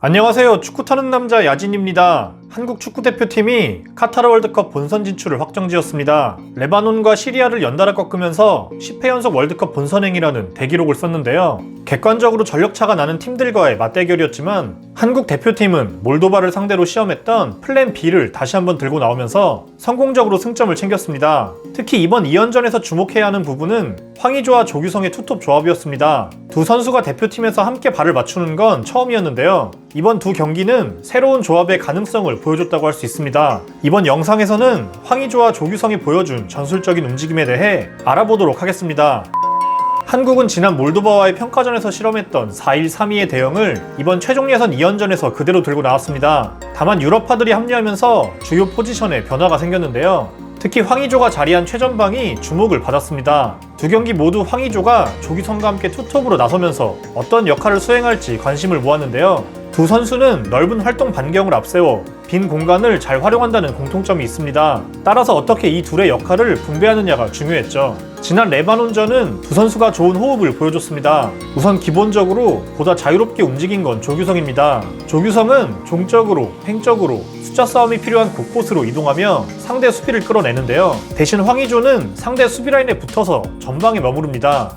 안녕하세요. 축구 타는 남자 야진입니다. 한국 축구대표팀이 카타르 월드컵 본선 진출을 확정지었습니다. 레바논과 시리아를 연달아 꺾으면서 10회 연속 월드컵 본선행이라는 대기록을 썼는데요. 객관적으로 전력차가 나는 팀들과의 맞대결이었지만 한국 대표팀은 몰도바를 상대로 시험했던 플랜 B를 다시 한번 들고 나오면서 성공적으로 승점을 챙겼습니다. 특히 이번 2연전에서 주목해야 하는 부분은 황의조와 조규성의 투톱 조합이었습니다. 두 선수가 대표팀에서 함께 발을 맞추는 건 처음이었는데요. 이번 두 경기는 새로운 조합의 가능성을 보여줬다고 할 수 있습니다. 이번 영상에서는 황의조와 조규성이 보여준 전술적인 움직임에 대해 알아보도록 하겠습니다. 한국은 지난 몰도바와의 평가전에서 실험했던 4-1-3-2의 대응을 이번 최종 예선 2연전에서 그대로 들고 나왔습니다. 다만 유럽파들이 합류하면서 주요 포지션에 변화가 생겼는데요. 특히 황의조가 자리한 최전방이 주목을 받았습니다. 두 경기 모두 황의조가 조규성과 함께 투톱으로 나서면서 어떤 역할을 수행할지 관심을 모았는데요. 두 선수는 넓은 활동 반경을 앞세워 빈 공간을 잘 활용한다는 공통점이 있습니다. 따라서 어떻게 이 둘의 역할을 분배하느냐가 중요했죠. 지난 레바논전은 두 선수가 좋은 호흡을 보여줬습니다. 우선 기본적으로 보다 자유롭게 움직인 건 조규성입니다. 조규성은 종적으로, 횡적으로 숫자 싸움이 필요한 곳곳으로 이동하며 상대 수비를 끌어내는데요. 대신 황의조는 상대 수비 라인에 붙어서 전방에 머무릅니다.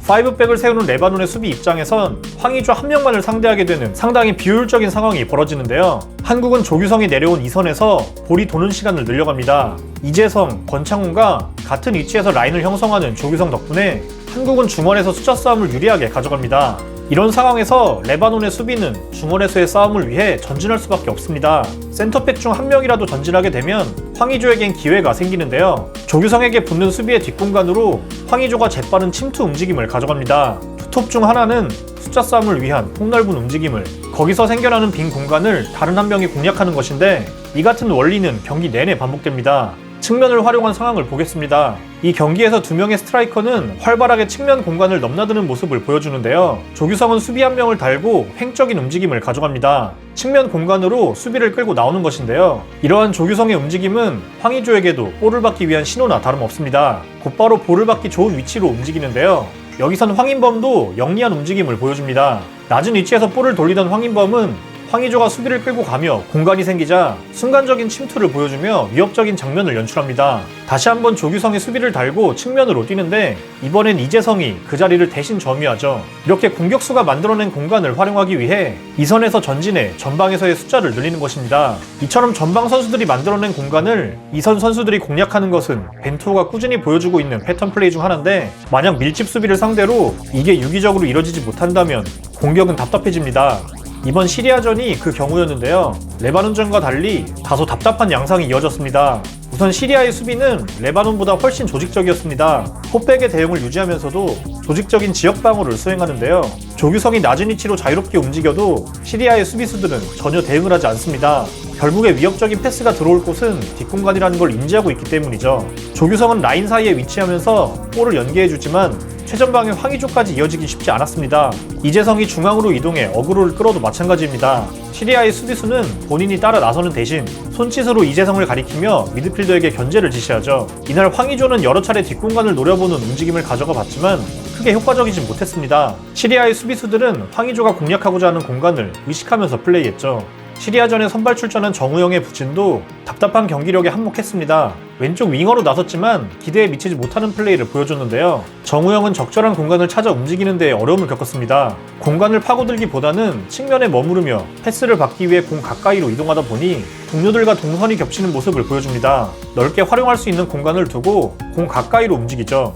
5백을 세우는 레바논의 수비 입장에선 황의조 한 명만을 상대하게 되는 상당히 비효율적인 상황이 벌어지는데요. 한국은 조규성이 내려온 2선에서 볼이 도는 시간을 늘려갑니다. 이재성, 권창훈과 같은 위치에서 라인을 형성하는 조규성 덕분에 한국은 중원에서 숫자 싸움을 유리하게 가져갑니다. 이런 상황에서 레바논의 수비는 중원에서의 싸움을 위해 전진할 수밖에 없습니다. 센터백 중 한 명이라도 전진하게 되면 황의조에겐 기회가 생기는데요. 조규성에게 붙는 수비의 뒷공간으로 황의조가 재빠른 침투 움직임을 가져갑니다. 투톱 중 하나는 숫자 싸움을 위한 폭넓은 움직임을, 거기서 생겨나는 빈 공간을 다른 한 명이 공략하는 것인데 이 같은 원리는 경기 내내 반복됩니다. 측면을 활용한 상황을 보겠습니다. 이 경기에서 두 명의 스트라이커는 활발하게 측면 공간을 넘나드는 모습을 보여주는데요. 조규성은 수비 한 명을 달고 횡적인 움직임을 가져갑니다. 측면 공간으로 수비를 끌고 나오는 것인데요. 이러한 조규성의 움직임은 황의조에게도 볼을 받기 위한 신호나 다름없습니다. 곧바로 볼을 받기 좋은 위치로 움직이는데요. 여기선 황인범도 영리한 움직임을 보여줍니다. 낮은 위치에서 볼을 돌리던 황인범은 황의조가 수비를 끌고 가며 공간이 생기자 순간적인 침투를 보여주며 위협적인 장면을 연출합니다. 다시 한번 조규성이 수비를 달고 측면으로 뛰는데 이번엔 이재성이 그 자리를 대신 점유하죠. 이렇게 공격수가 만들어낸 공간을 활용하기 위해 이선에서 전진해 전방에서의 숫자를 늘리는 것입니다. 이처럼 전방 선수들이 만들어낸 공간을 이선 선수들이 공략하는 것은 벤투호가 꾸준히 보여주고 있는 패턴 플레이 중 하나인데, 만약 밀집 수비를 상대로 이게 유기적으로 이뤄지지 못한다면 공격은 답답해집니다. 이번 시리아전이 그 경우였는데요. 레바논전과 달리 다소 답답한 양상이 이어졌습니다. 우선 시리아의 수비는 레바논보다 훨씬 조직적이었습니다. 포백의 대응을 유지하면서도 조직적인 지역 방어를 수행하는데요. 조규성이 낮은 위치로 자유롭게 움직여도 시리아의 수비수들은 전혀 대응을 하지 않습니다. 결국에 위협적인 패스가 들어올 곳은 뒷공간이라는 걸 인지하고 있기 때문이죠. 조규성은 라인 사이에 위치하면서 볼을 연계해주지만 최전방의 황의조까지 이어지기 쉽지 않았습니다. 이재성이 중앙으로 이동해 어그로를 끌어도 마찬가지입니다. 시리아의 수비수는 본인이 따라 나서는 대신 손짓으로 이재성을 가리키며 미드필더에게 견제를 지시하죠. 이날 황의조는 여러 차례 뒷공간을 노려보는 움직임을 가져가 봤지만 크게 효과적이지 못했습니다. 시리아의 수비수들은 황의조가 공략하고자 하는 공간을 의식하면서 플레이했죠. 시리아전에 선발 출전한 정우영의 부진도 답답한 경기력에 한몫했습니다. 왼쪽 윙어로 나섰지만 기대에 미치지 못하는 플레이를 보여줬는데요. 정우영은 적절한 공간을 찾아 움직이는 데 어려움을 겪었습니다. 공간을 파고들기보다는 측면에 머무르며 패스를 받기 위해 공 가까이로 이동하다 보니 동료들과 동선이 겹치는 모습을 보여줍니다. 넓게 활용할 수 있는 공간을 두고 공 가까이로 움직이죠.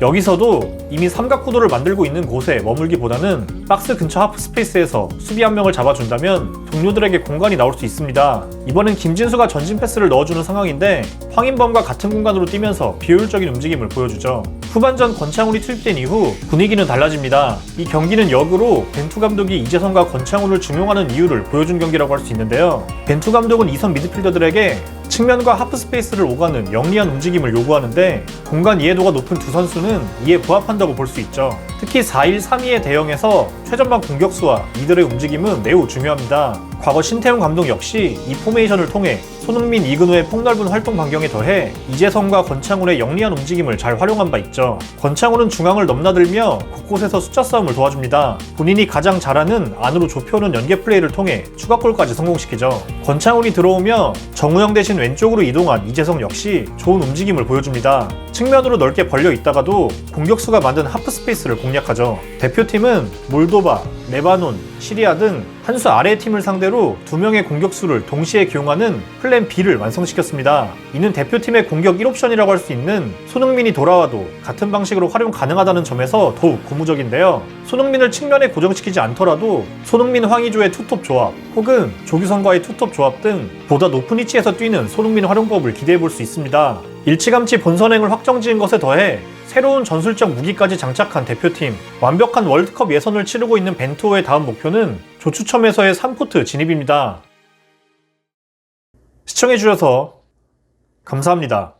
여기서도 이미 삼각구도를 만들고 있는 곳에 머물기보다는 박스 근처 하프 스페이스에서 수비 한 명을 잡아준다면 동료들에게 공간이 나올 수 있습니다. 이번엔 김진수가 전진 패스를 넣어주는 상황인데 황인범과 같은 공간으로 뛰면서 비효율적인 움직임을 보여주죠. 후반전 권창훈이 투입된 이후 분위기는 달라집니다. 이 경기는 역으로 벤투 감독이 이재성과 권창훈을 중용하는 이유를 보여준 경기라고 할 수 있는데요. 벤투 감독은 이선 미드필더들에게 측면과 하프 스페이스를 오가는 영리한 움직임을 요구하는데 공간 이해도가 높은 두 선수는 이에 부합한다고 볼 수 있죠. 특히 4-1-3-2의 대형에서 최전방 공격수와 이들의 움직임은 매우 중요합니다. 과거 신태용 감독 역시 이 포메이션을 통해 손흥민, 이근호의 폭넓은 활동 반경에 더해 이재성과 권창훈의 영리한 움직임을 잘 활용한 바 있죠. 권창훈은 중앙을 넘나들며 곳곳에서 숫자 싸움을 도와줍니다. 본인이 가장 잘하는 안으로 좁혀오는 연계 플레이를 통해 추가골까지 성공시키죠. 권창훈이 들어오며 정우영 대신 왼쪽으로 이동한 이재성 역시 좋은 움직임을 보여줍니다. 측면으로 넓게 벌려 있다가도 공격수가 만든 하프 스페이스를 공략하죠. 대표팀은 몰도바, 레바논, 시리아 등 한 수 아래의 팀을 상대로 2명의 공격수를 동시에 기용하는 플랜 B를 완성시켰습니다. 이는 대표팀의 공격 1옵션이라고 할 수 있는 손흥민이 돌아와도 같은 방식으로 활용 가능하다는 점에서 더욱 고무적인데요. 손흥민을 측면에 고정시키지 않더라도 손흥민, 황의조의 투톱 조합 혹은 조규성과의 투톱 조합 등 보다 높은 위치에서 뛰는 손흥민 활용법을 기대해볼 수 있습니다. 일찌감치 본선행을 확정지은 것에 더해 새로운 전술적 무기까지 장착한 대표팀, 완벽한 월드컵 예선을 치르고 있는 벤투호의 다음 목표는 조추첨에서의 3포트 진입입니다. 시청해주셔서 감사합니다.